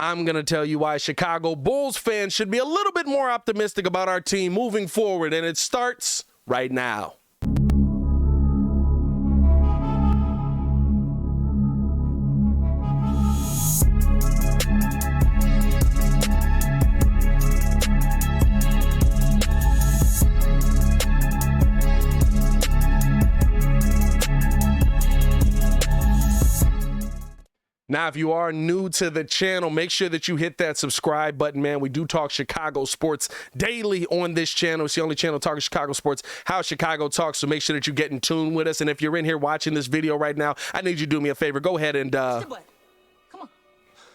I'm going to tell you why Chicago Bulls fans should be a little bit more optimistic about our team moving forward, and it starts right now. Now, if you are new to the channel, make sure that you hit that subscribe button, man. We do talk Chicago sports daily on this channel. It's the only channel talking Chicago sports, how Chicago talks, so make sure that you get in tune with us. And if you're in here watching this video right now, I need you to do me a favor. Go ahead and... Push the button. Come on.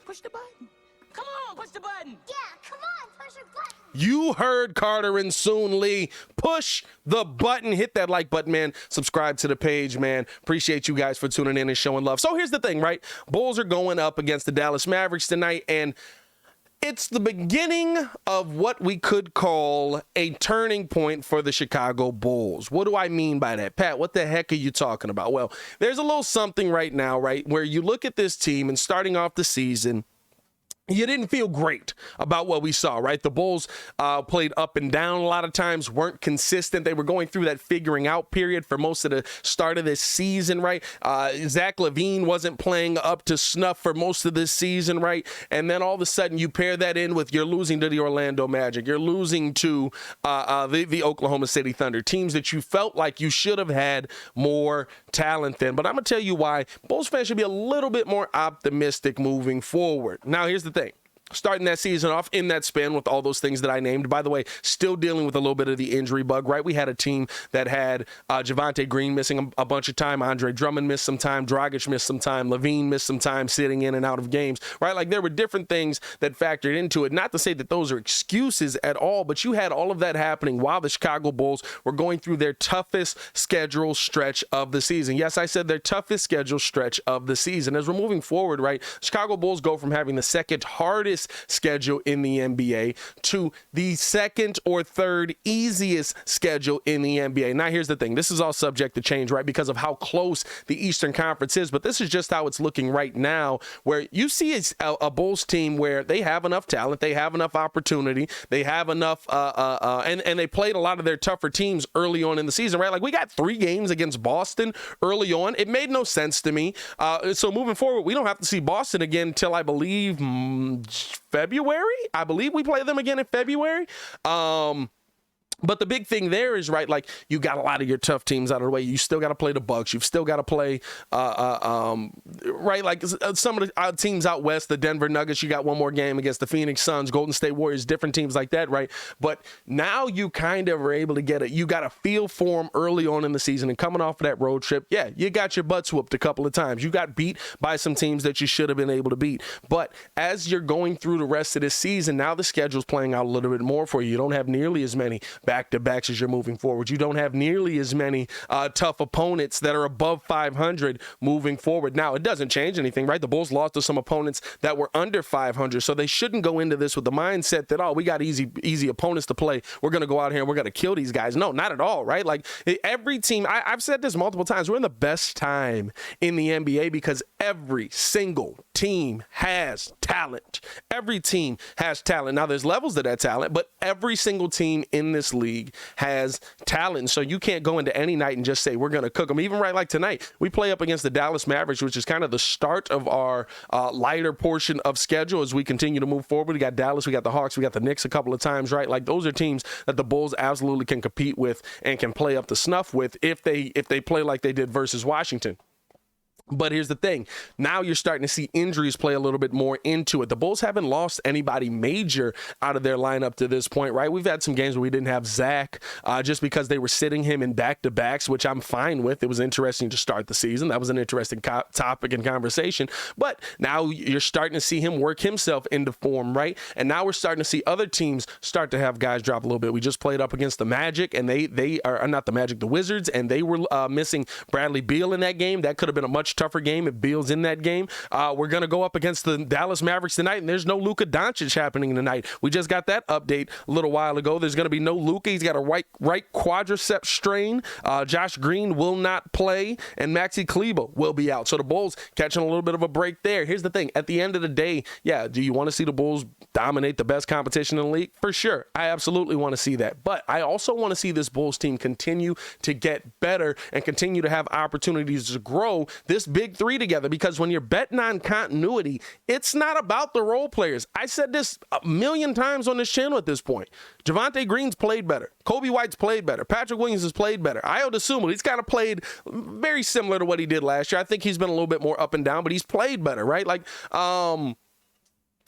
Push the button. Come on, push the button. Yeah, come on, push the button. You heard Carter and Soon Lee. Push the button. Hit that like button, man. Subscribe to the page, man. Appreciate you guys for tuning in and showing love. So here's the thing, right? Bulls are going up against the Dallas Mavericks tonight, and it's the beginning of what we could call a turning point for the Chicago Bulls. What do I mean by that? Pat, what the heck are you talking about? Well, there's a little something right now, right, where you look at this team and starting off the season, you didn't feel great about what we saw, right? The Bulls played up and down a lot of times, weren't consistent. They were going through that figuring out period for most of the start of this season, right? Zach LaVine wasn't playing up to snuff for most of this season, right? And then all of a sudden you pair that in with you're losing to the Orlando Magic. You're losing to the Oklahoma City Thunder, teams that you felt like you should have had more talent than. But I'm going to tell you why Bulls fans should be a little bit more optimistic moving forward. Now, here's the thing. Starting that season off in that span with all those things that I named. By the way, still dealing with a little bit of the injury bug, right? We had a team that had Javonte Green missing a bunch of time. Andre Drummond missed some time. Dragic missed some time. LaVine missed some time sitting in and out of games, right? Like there were different things that factored into it. Not to say that those are excuses at all, but you had all of that happening while the Chicago Bulls were going through their toughest schedule stretch of the season. Yes, I said their toughest schedule stretch of the season. As we're moving forward, right, Chicago Bulls go from having the second hardest schedule in the NBA to the second or third easiest schedule in the NBA. Now, here's the thing. This is all subject to change, right, because of how close the Eastern Conference is. But this is just how it's looking right now, where you see a Bulls team where they have enough talent, they have enough opportunity, they have enough, and they played a lot of their tougher teams early on in the season, right? Like we got 3 games against Boston early on. It made no sense to me. So moving forward, we don't have to see Boston again until I believe February. I believe we play them again in February. But the big thing there is, right, like you got a lot of your tough teams out of the way. You still got to play the Bucks. You've still got to play, right, like some of the teams out west, the Denver Nuggets. You got one more game against the Phoenix Suns, Golden State Warriors, different teams like that, right? But now you kind of are able to get it. You got a feel for them early on in the season, and coming off of that road trip, yeah, you got your butts whooped a couple of times. You got beat by some teams that you should have been able to beat. But as you're going through the rest of this season, now the schedule's playing out a little bit more for you. You don't have nearly as many back-to-backs as you're moving forward. You don't have nearly as many tough opponents that are above 500 moving forward. Now, it doesn't change anything, right? The Bulls lost to some opponents that were under 500, so they shouldn't go into this with the mindset that, oh, we got easy opponents to play. We're going to go out here and we're going to kill these guys. No, not at all, right? Like every team, I've said this multiple times, we're in the best time in the NBA because every single team has talent. Every team has talent. Now, there's levels to that talent, but every single team in this league has talent. So you can't go into any night and just say, we're going to cook them. Even right like tonight, we play up against the Dallas Mavericks, which is kind of the start of our lighter portion of schedule as we continue to move forward. We got Dallas, we got the Hawks, we got the Knicks a couple of times, right? Like those are teams that the Bulls absolutely can compete with and can play up to snuff with if they play like they did versus Washington. But here's the thing. Now you're starting to see injuries play a little bit more into it. The Bulls haven't lost anybody major out of their lineup to this point, right? We've had some games where we didn't have Zach just because they were sitting him in back-to-backs, which I'm fine with. It was interesting to start the season. That was an interesting topic and conversation. But now you're starting to see him work himself into form, right? And now we're starting to see other teams start to have guys drop a little bit. We just played up against the Magic, and they are not the Magic, the Wizards, and they were missing Bradley Beal in that game. That could have been a much much tougher game if Beal's in that game. We're going to go up against the Dallas Mavericks tonight, and there's no Luka Doncic happening tonight. We just got that update a little while ago. There's going to be no Luka. He's got a right quadricep strain. Josh Green will not play, and Maxi Kleber will be out. So the Bulls catching a little bit of a break there. Here's the thing. At the end of the day, yeah, do you want to see the Bulls dominate the best competition in the league? For sure. I absolutely want to see that. But I also want to see this Bulls team continue to get better and continue to have opportunities to grow this big three together, because when you're betting on continuity, it's not about the role players. I said this a million times on this channel at this point. Javonte Green's played better. Kobe White's played better. Patrick Williams has played better. Ayo Dosunmu, he's kind of played very similar to what he did last year. I think he's been a little bit more up and down, but he's played better, right? Like,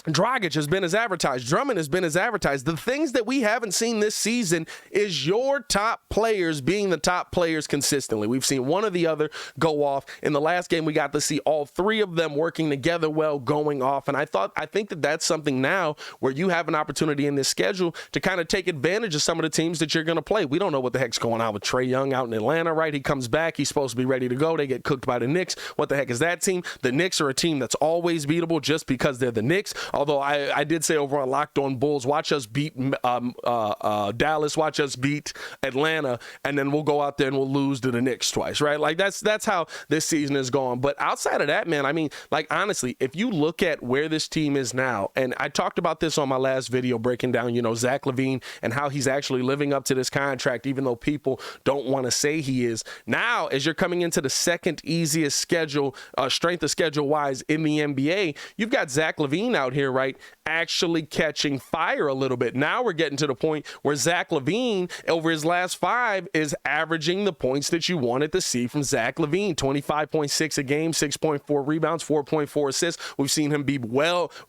Dragic has been as advertised. Drummond has been as advertised. The things that we haven't seen this season is your top players being the top players consistently. We've seen one or the other go off. In the last game, we got to see all three of them working together well, going off. And I think that that's something now where you have an opportunity in this schedule to kind of take advantage of some of the teams that you're going to play. We don't know what the heck's going on with Trae Young out in Atlanta, right? He comes back. He's supposed to be ready to go. They get cooked by the Knicks. What the heck is that team? The Knicks are a team that's always beatable just because they're the Knicks. Although I did say over on Locked On Bulls, watch us beat Dallas, watch us beat Atlanta, and then we'll go out there and we'll lose to the Knicks twice, right? Like that's how this season is going. But outside of that, man, I mean, like honestly, if you look at where this team is now, and I talked about this on my last video breaking down, Zach LaVine and how he's actually living up to this contract, even though people don't want to say he is. Now, as you're coming into the second easiest schedule, strength of schedule wise in the NBA, you've got Zach LaVine out here, right? Actually catching fire a little bit. Now we're getting to the point where Zach LaVine over his last 5 is averaging the points that you wanted to see from Zach LaVine. 25.6 a game, 6.4 rebounds, 4.4 assists. We've seen him be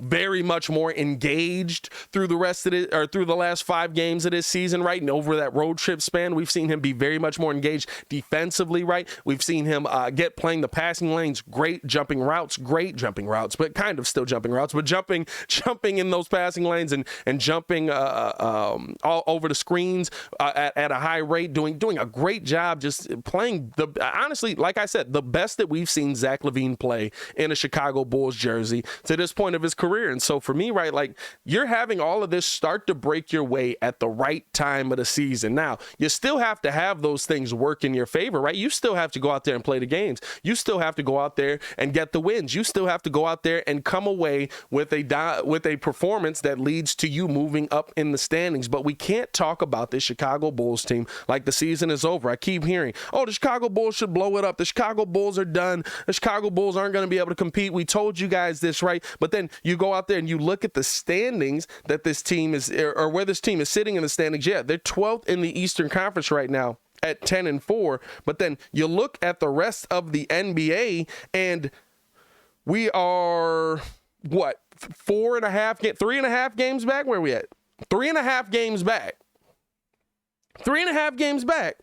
very much more engaged through the last 5 games of this season, right? And over that road trip span, we've seen him be very much more engaged defensively, right? We've seen him playing the passing lanes, great jumping routes, but kind of still jumping routes, but jumping in those passing lanes and jumping all over the screens at a high rate, doing a great job just playing honestly, like I said, the best that we've seen Zach LaVine play in a Chicago Bulls jersey to this point of his career. And so for me, right, like you're having all of this start to break your way at the right time of the season. Now, you still have to have those things work in your favor, right? You still have to go out there and play the games. You still have to go out there and get the wins. You still have to go out there and come away with a performance that leads to you moving up in the standings. But we can't talk about this Chicago Bulls team like the season is over. I keep hearing, oh, the Chicago Bulls should blow it up. The Chicago Bulls are done. The Chicago Bulls aren't going to be able to compete. We told you guys this, right? But then you go out there and you look at the standings that this team is, or where this team is sitting in the standings. Yeah, they're 12th in the Eastern Conference right now at 10-4. But then you look at the rest of the NBA and we are what? 3.5 games back? Where are we at? 3.5 games back. 3.5 games back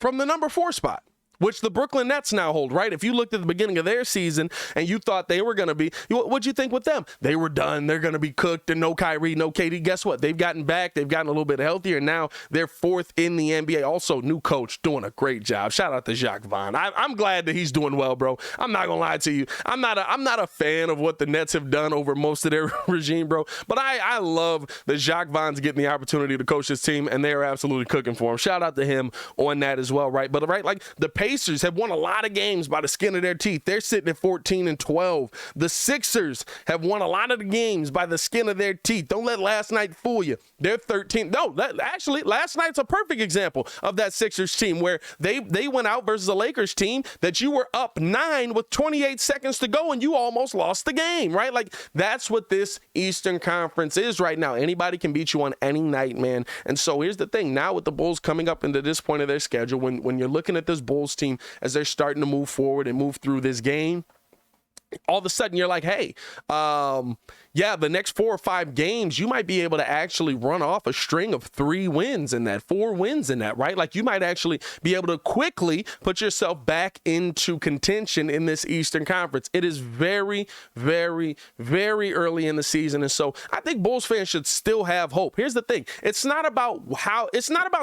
from the number 4 spot, which the Brooklyn Nets now hold, right? If you looked at the beginning of their season and you thought they were going to be, what'd you think with them? They were done. They're going to be cooked and no Kyrie, no KD. Guess what? They've gotten back. They've gotten a little bit healthier. And now they're 4th in the NBA. Also, new coach doing a great job. Shout out to Jacques Vaughn. I'm glad that he's doing well, bro. I'm not going to lie to you. I'm not a fan of what the Nets have done over most of their regime, bro. But I love that Jacques Vaughn's getting the opportunity to coach this team, and they are absolutely cooking for him. Shout out to him on that as well, right? But right, like the Pacers have won a lot of games by the skin of their teeth. They're sitting at 14-12. The Sixers have won a lot of the games by the skin of their teeth. Don't let last night fool you. They're 13. No, actually, last night's a perfect example of that Sixers team where they went out versus a Lakers team that you were up 9 with 28 seconds to go and you almost lost the game, right? Like that's what this Eastern Conference is right now. Anybody can beat you on any night, man. And so here's the thing. Now with the Bulls coming up into this point of their schedule, when you're looking at this Bulls team as they're starting to move forward and move through this game, all of a sudden you're like, hey, yeah, the next 4 or 5 games, you might be able to actually run off a string of 3 wins in that, 4 wins in that, right? Like you might actually be able to quickly put yourself back into contention in this Eastern Conference. It is very, very, very early in the season. And so I think Bulls fans should still have hope. Here's the thing. It's not about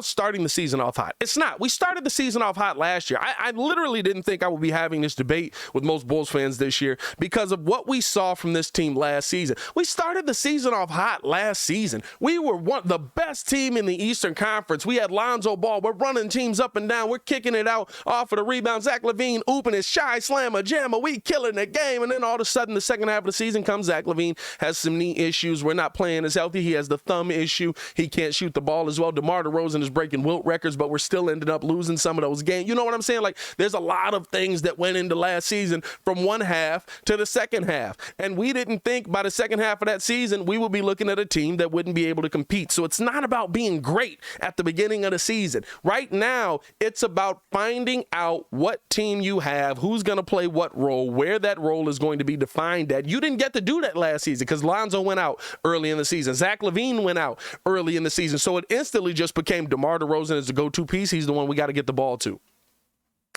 starting the season off hot. It's not. We started the season off hot last year. I literally didn't think I would be having this debate with most Bulls fans this year because of what we saw from this team last season. We started the season off hot last season. We were the best team in the Eastern Conference. We had Lonzo Ball. We're running teams up and down. We're kicking it out off of the rebound. Zach LaVine ooping his shy slammer jammer. We killing the game. And then all of a sudden, the second half of the season comes. Zach LaVine has some knee issues. We're not playing as healthy. He has the thumb issue. He can't shoot the ball as well. DeMar DeRozan is breaking wilt records, but we're still ending up losing some of those games. You know what I'm saying? Like, there's a lot of things that went into last season from one half to the second half. And we didn't think by the second half of that season, we would be looking at a team that wouldn't be able to compete. So it's not about being great at the beginning of the season. Right now, it's about finding out what team you have, who's going to play what role, where that role is going to be defined at. You didn't get to do that last season because Lonzo went out early in the season. Zach LaVine went out early in the season. So it instantly just became DeMar DeRozan as the go-to piece. He's the one we got to get the ball to.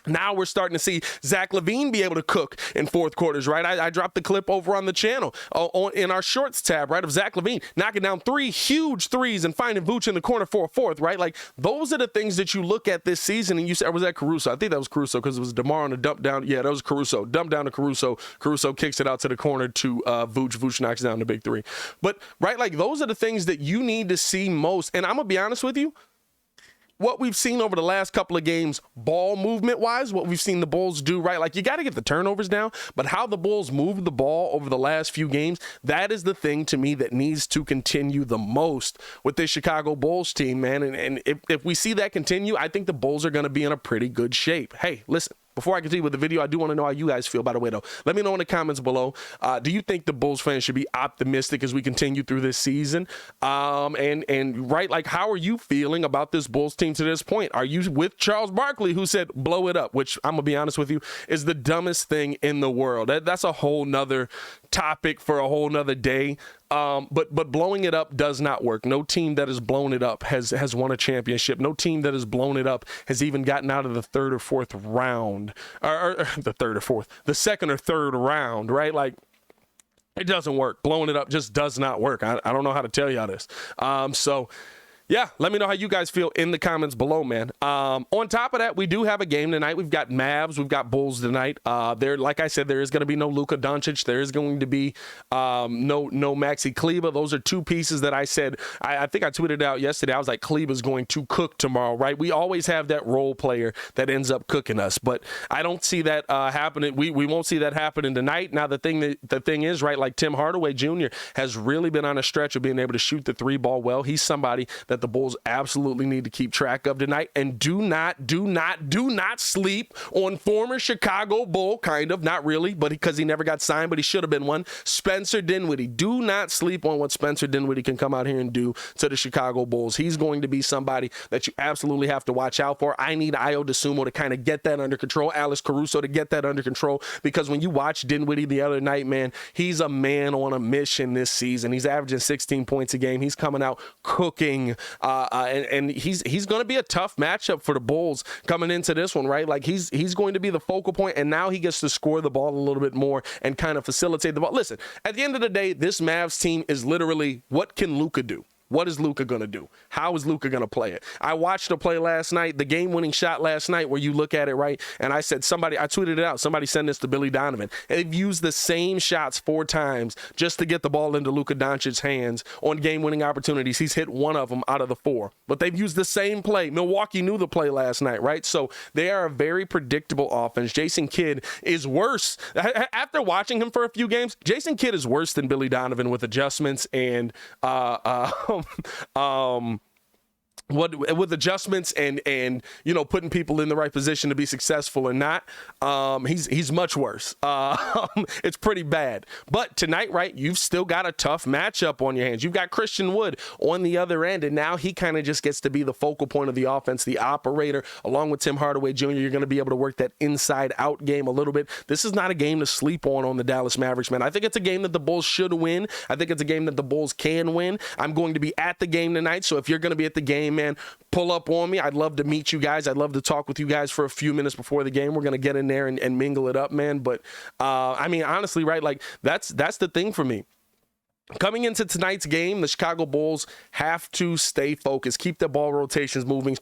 Now we're starting to see Zach LaVine be able to cook in fourth quarters, right? I dropped the clip over on the channel in our shorts tab, right, of Zach LaVine knocking down 3 huge threes and finding Vooch in the corner for a fourth, right? Like, those are the things that you look at this season and you say, or was that Caruso? I think that was Caruso because it was DeMar on the dump down. Yeah, that was Caruso. Dump down to Caruso. Caruso kicks it out to the corner to Vooch. Vooch knocks down the big 3. But, right, like, those are the things that you need to see most. And I'm going to be honest with you. What we've seen over the last couple of games, ball movement wise, what we've seen the Bulls do, right? Like, you got to get the turnovers down, but how the Bulls moved the ball over the last few games, that is the thing to me that needs to continue the most with this Chicago Bulls team, man. And if we see that continue, I think the Bulls are going to be in a pretty good shape. Hey, listen. Before I continue with the video, I do want to know how you guys feel, by the way, though. Let me know in the comments below. Do you think the Bulls fans should be optimistic as we continue through this season? And right, like, how are you feeling about this Bulls team to this point? Are you with Charles Barkley, who said blow it up, which I'm going to be honest with you, is the dumbest thing in the world. That's a whole nother topic for a whole nother day. But blowing it up does not work. No team that has blown it up has won a championship. No team that has blown it up has even gotten out of the third or fourth round, or the second or third round, right? Like, it doesn't work. Blowing it up just does not work. I don't know how to tell y'all this. So yeah, let me know how you guys feel in the comments below, man. On top of that, we do have a game tonight. We've got Mavs. We've got Bulls tonight. Like I said, there is going to be no Luka Doncic. There is going to be no Maxi Kleber. Those are 2 pieces that I said. I think I tweeted out yesterday. I was like, Kleber's going to cook tomorrow, right? We always have that role player that ends up cooking us, but I don't see that happening. We won't see that happening tonight. Now, the thing is, right, like Tim Hardaway Jr. has really been on a stretch of being able to shoot the 3 ball well. He's somebody that the Bulls absolutely need to keep track of tonight. And do not sleep on former Chicago Bull, kind of, not really, but because he never got signed, but he should have been one, Spencer Dinwiddie. Do not sleep on what Spencer Dinwiddie can come out here and do to the Chicago Bulls. He's going to be somebody that you absolutely have to watch out for. I need Ayo DeSumo to kind of get that under control, Alex Caruso to get that under control, because when you watch Dinwiddie the other night, man, he's a man on a mission this season. He's averaging 16 points a game. He's coming out cooking. And he's going to be a tough matchup for the Bulls coming into this one, right? Like, he's going to be the focal point, and now he gets to score the ball a little bit more and kind of facilitate the ball. Listen, at the end of the day, this Mavs team is literally, what can Luka do? What is Luka going to do? How is Luka going to play it? I watched the play last night, the game-winning shot last night, where you look at it, right, and I said, I tweeted it out, somebody send this to Billy Donovan. And they've used the same shots 4 times just to get the ball into Luka Doncic's hands on game-winning opportunities. He's hit 1 of them out of the 4. But they've used the same play. Milwaukee knew the play last night, right? So they are a very predictable offense. Jason Kidd is worse. After watching him for a few games, Jason Kidd is worse than Billy Donovan with adjustments and with adjustments and you know, putting people in the right position to be successful or not, he's much worse. It's pretty bad. But tonight, right, you've still got a tough matchup on your hands. You've got Christian Wood on the other end, and now he kind of just gets to be the focal point of the offense, the operator, along with Tim Hardaway Jr. You're going to be able to work that inside-out game a little bit. This is not a game to sleep on the Dallas Mavericks, man. I think it's a game that the Bulls should win. I think it's a game that the Bulls can win. I'm going to be at the game tonight, so if you're going to be at the game, man, pull up on me. I'd love to meet you guys. I'd love to talk with you guys for a few minutes before the game. We're going to get in there and mingle it up, man. But, I mean, honestly, right, like, that's the thing for me. Coming into tonight's game, the Chicago Bulls have to stay focused, keep the ball rotations moving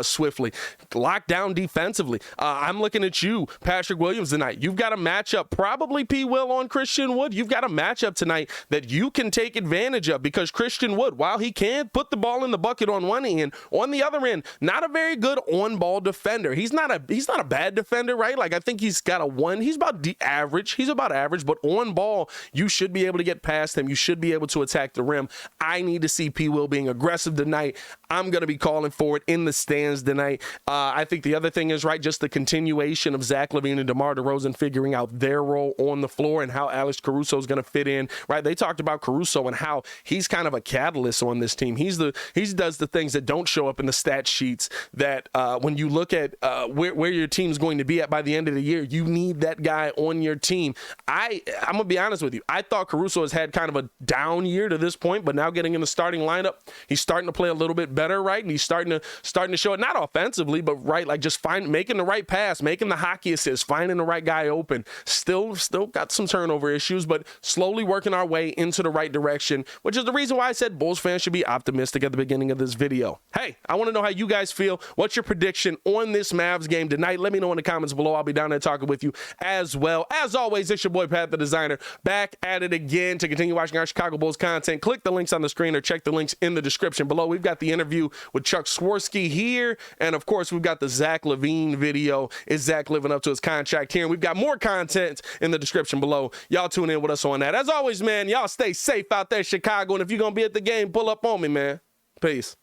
swiftly, lock down defensively. I'm looking at you, Patrick Williams, tonight. You've got a matchup, probably P. Will on Christian Wood. You've got a matchup tonight that you can take advantage of, because Christian Wood, while he can put the ball in the bucket on one end, on the other end, not a very good on-ball defender. He's not a bad defender, right? Like, I think he's got a 1. He's about average. He's about average, but on ball, you should be able to get past him. You should be able to attack the rim. I need to see P. Will being aggressive tonight. I'm going to be calling for it in the stands tonight. I think the other thing is, right, just the continuation of Zach LaVine and DeMar DeRozan figuring out their role on the floor and how Alex Caruso is going to fit in, right? They talked about Caruso and how he's kind of a catalyst on this team. He does the things that don't show up in the stat sheets that when you look at where your team's going to be at by the end of the year, you need that guy on your team. I'm going to be honest with you. I thought Caruso has had kind of a down year to this point, but now getting in the starting lineup, he's starting to play a little bit better, right? And he's starting to show it, not offensively, but right, like just making the right pass, making the hockey assist, finding the right guy open. Still got some turnover issues, but slowly working our way into the right direction, which is the reason why I said Bulls fans should be optimistic at the beginning of this video. Hey, I want to know how you guys feel. What's your prediction on this Mavs game tonight? Let me know in the comments below. I'll be down there talking with you as well. As always, it's your boy Pat the Designer, back at it again to continue watching our Chicago Bulls content. Click the links on the screen or check the links in the description below. We've got the interview with Chuck Swirsky here, and of course we've got the Zach LaVine video. Is Zach living up to his contract here? And we've got more content in the description below. Y'all tune in with us on that. As always, man, y'all stay safe out there, Chicago, and if you're gonna be at the game, pull up on me, man. Peace.